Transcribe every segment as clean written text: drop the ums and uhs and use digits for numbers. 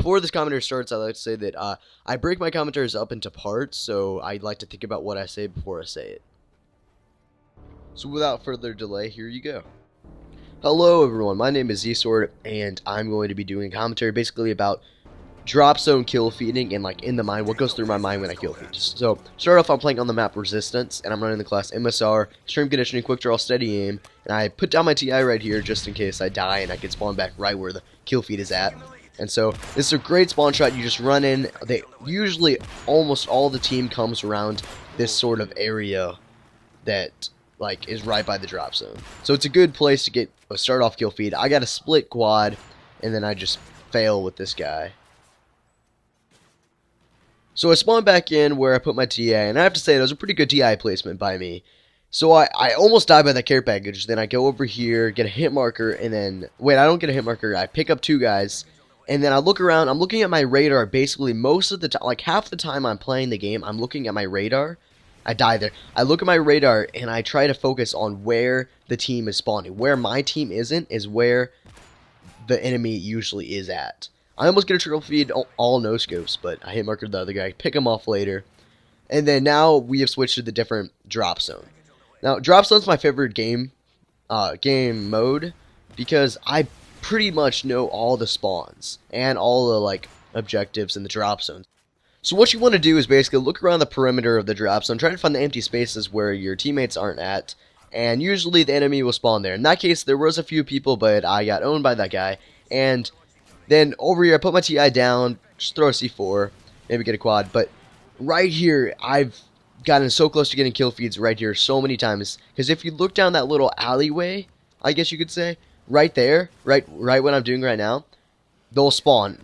before this commentary starts, I'd like to say that I break my commentaries up into parts, so I'd like to think about what I say before I say it. So without further delay, here you go. Hello everyone, my name is ZSword, and I'm going to be doing a commentary basically about drop zone kill feeding and like in the mind, what goes through my mind when I kill feed. So start off, I'm playing on the map Resistance, and I'm running the class MSR, Extreme Conditioning, Quick Draw, Steady Aim, and I put down my TI right here just in case I die and I can spawn back right where the kill feed is at. And so this is a great spawn shot. You just run in. They usually almost all the team comes around this sort of area that like is right by the drop zone. So it's a good place to get a start off kill feed. I got a split quad, and then I just fail with this guy. So I spawn back in where I put my TI, and I have to say that was a pretty good TI placement by me. So I almost died by that care package. Then I go over here, get a hit marker, and then wait, I don't get a hit marker. I pick up 2 guys. And then I look around, I'm looking at my radar basically most of the time, like half the time I'm playing the game, I'm looking at my radar. I die there. I look at my radar and I try to focus on where the team is spawning. Where my team isn't is where the enemy usually is at. I almost get a triple feed all no scopes, but I hit marker the other guy, pick him off later. And then now we have switched to the different drop zone. Now drop zone's my favorite game mode because I pretty much know all the spawns and all the like objectives in the drop zone. So what you want to do is basically look around the perimeter of the drop zone, try to find the empty spaces where your teammates aren't at, and usually the enemy will spawn there. In that case, there was a few people, but I got owned by that guy. And then over here, I put my TI down, just throw a C4, maybe get a quad. But right here, I've gotten so close to getting kill feeds right here so many times. Because if you look down that little alleyway, I guess you could say, right there, right what I'm doing right now, they'll spawn.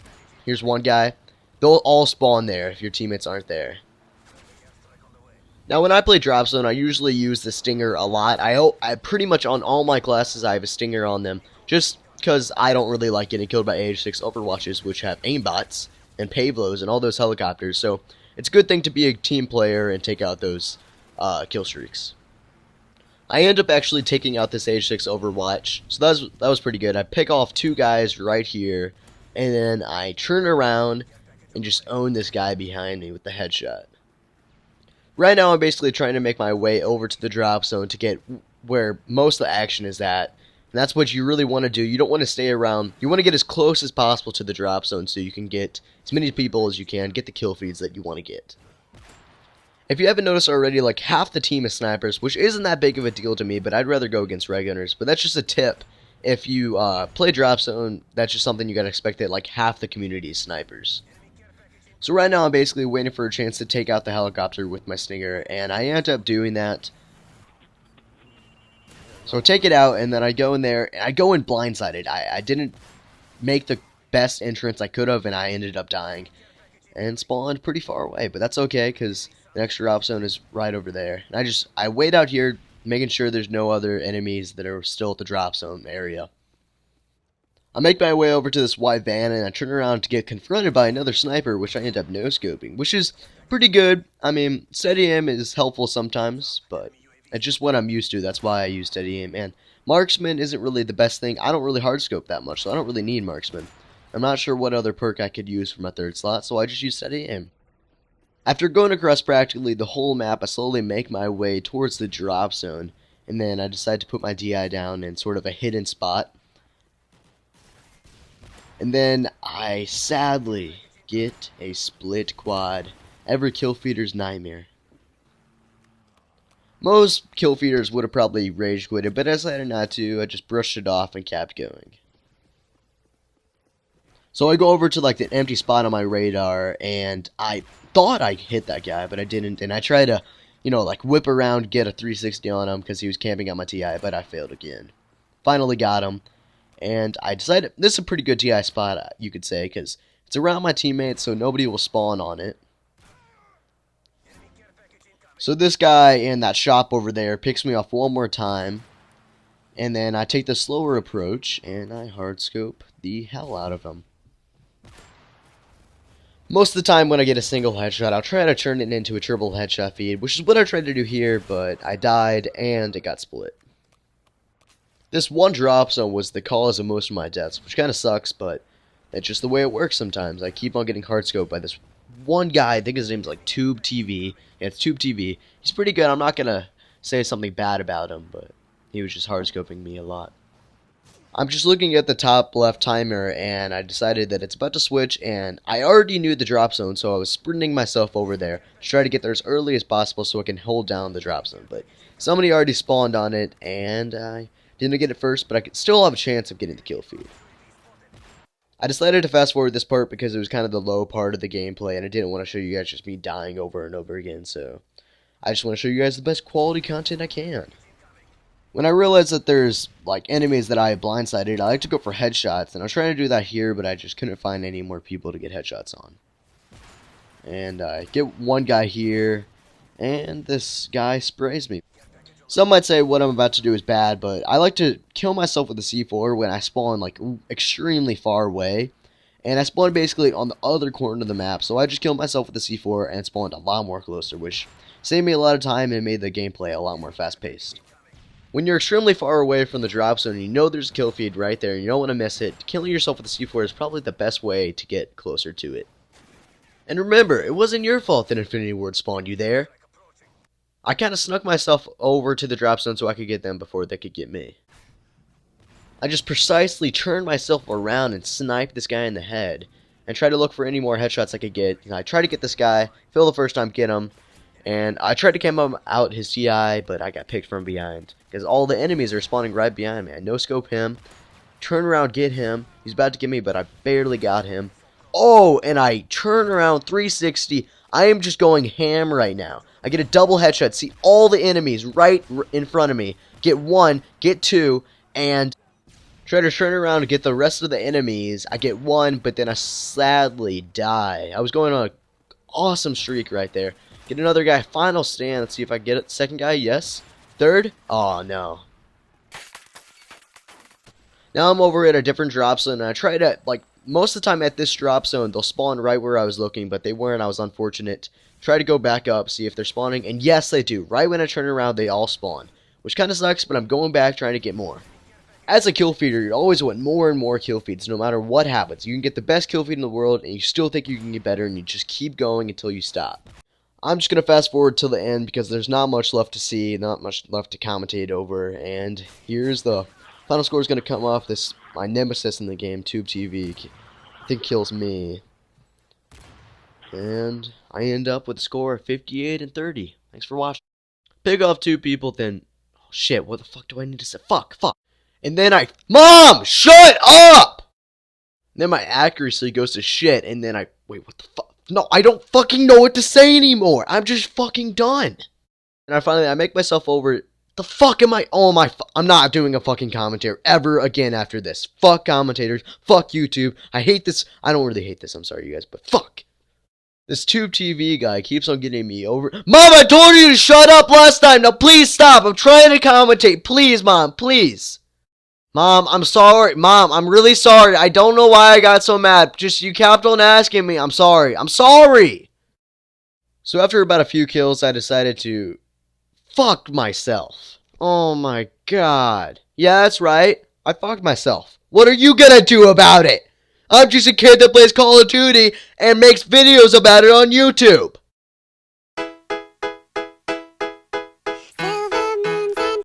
Here's one guy. They'll all spawn there if your teammates aren't there. Now when I play drop zone, I usually use the stinger a lot. I pretty much on all my classes I have a stinger on them, just because I don't really like getting killed by AH6 Overwatches, which have aimbots and Pavlos and all those helicopters. So it's a good thing to be a team player and take out those kill streaks. I end up actually taking out this AH6 Overwatch, so that was pretty good. I pick off 2 guys right here, and then I turn around and just own this guy behind me with the headshot. Right now I'm basically trying to make my way over to the drop zone to get where most of the action is at. And that's what you really want to do. You don't want to stay around. You want to get as close as possible to the drop zone so you can get as many people as you can, get the kill feeds that you want to get. If you haven't noticed already, like half the team is snipers, which isn't that big of a deal to me, but I'd rather go against regulars. But that's just a tip. If you play drop zone, that's just something you gotta expect that like half the community is snipers. So right now I'm basically waiting for a chance to take out the helicopter with my stinger, and I end up doing that. So I take it out, and then I go in there, and I go in blindsided. I didn't make the best entrance I could have, and I ended up dying. And spawned pretty far away, but that's okay, because the next drop zone is right over there. And I wait out here, making sure there's no other enemies that are still at the drop zone area. I make my way over to this white van, and I turn around to get confronted by another sniper, which I end up no-scoping, which is pretty good. I mean, steady aim is helpful sometimes, but it's just what I'm used to. That's why I use steady aim. And marksman isn't really the best thing. I don't really hardscope that much, so I don't really need marksman. I'm not sure what other perk I could use for my 3rd slot, so I just use steady aim. After going across practically the whole map, I slowly make my way towards the drop zone, and then I decide to put my DI down in sort of a hidden spot. And then I sadly get a split quad. Every kill feeder's nightmare. Most kill feeders would have probably rage quitted, but I decided not to. I just brushed it off and kept going. So I go over to like the empty spot on my radar, and I thought I hit that guy, but I didn't. And I try to, like whip around, get a 360 on him because he was camping out my TI, but I failed again. Finally got him, and I decided this is a pretty good TI spot, you could say, because it's around my teammates, so nobody will spawn on it. So this guy in that shop over there picks me off one more time, and then I take the slower approach, and I hardscope the hell out of him. Most of the time when I get a single headshot, I'll try to turn it into a triple headshot feed, which is what I tried to do here, but I died and it got split. This one drop zone was the cause of most of my deaths, which kind of sucks, but It's just the way it works sometimes. I keep on getting hardscoped by this one guy. I think his name's like Tube TV. Yeah, it's Tube TV. He's pretty good. I'm not going to say something bad about him, but he was just hardscoping me a lot. I'm just looking at the top left timer, and I decided that it's about to switch, and I already knew the drop zone, so I was sprinting myself over there to try to get there as early as possible so I can hold down the drop zone. But somebody already spawned on it, and I didn't get it first, but I could still have a chance of getting the kill feed. I decided to fast forward this part because it was kind of the low part of the gameplay, and I didn't want to show you guys just me dying over and over again, so I just want to show you guys the best quality content I can. When I realized that there's like enemies that I have blindsided, I like to go for headshots, and I was trying to do that here, but I just couldn't find any more people to get headshots on. And I get one guy here, and this guy sprays me. Some might say what I'm about to do is bad, but I like to kill myself with a C4 when I spawn like extremely far away. And I spawned basically on the other corner of the map, so I just killed myself with a C4 and spawned a lot more closer, which saved me a lot of time and made the gameplay a lot more fast-paced. When you're extremely far away from the drop zone and you know there's a kill feed right there and you don't want to miss it, killing yourself with a C4 is probably the best way to get closer to it. And remember, it wasn't your fault that Infinity Ward spawned you there. I kind of snuck myself over to the drop zone so I could get them before they could get me. I just precisely turned myself around and sniped this guy in the head and tried to look for any more headshots I could get. And I tried to get this guy, fail the first time, get him. And I tried to cam him out his TI, but I got picked from behind. Because all the enemies are spawning right behind me. I no-scope him, turn around, get him. He's about to get me, but I barely got him. Oh, and I turn around 360. I am just going ham right now. I get a double headshot, see all the enemies right in front of me. Get one, get two, and try to turn around and get the rest of the enemies. I get one, but then I sadly die. I was going on an awesome streak right there. Get another guy, final stand. Let's see if I get it. Second guy, yes. Third, oh no. Now I'm over at a different drop zone, and I try to, like, most of the time at this drop zone, they'll spawn right where I was looking, but they weren't. I was unfortunate. Try to go back up, see if they're spawning, and yes, they do. Right when I turn around, they all spawn, which kind of sucks, but I'm going back trying to get more. As a kill feeder, you always want more and more kill feeds, no matter what happens. You can get the best kill feed in the world, and you still think you can get better, and you just keep going until you stop. I'm just going to fast forward till the end because there's not much left to see, not much left to commentate over, and here's the final score is going to come off. This my nemesis in the game, Tube TV, I think kills me. And I end up with a score of 58-30. Thanks for watching. Pick off two people, then... Oh, shit, what the fuck do I need to say? Fuck. And then Mom! Shut up! And then my accuracy goes to shit, and then Wait, what the fuck? No, I don't fucking know what to say anymore. I'm just fucking done. And I make myself over. The fuck am I? Oh my, I'm not doing a fucking commentary ever again after this. Fuck commentators. Fuck YouTube. I hate this. I don't really hate this. I'm sorry, you guys, but fuck. This Tube TV guy keeps on getting me over. Mom, I told you to shut up last time. Now please stop. I'm trying to commentate. Please, Mom, please. Mom, I'm sorry. Mom, I'm really sorry. I don't know why I got so mad. Just you kept on asking me. I'm sorry. I'm sorry. So after about a few kills, I decided to fuck myself. Oh my god. Yeah, that's right. I fucked myself. What are you gonna do about it? I'm just a kid that plays Call of Duty and makes videos about it on YouTube.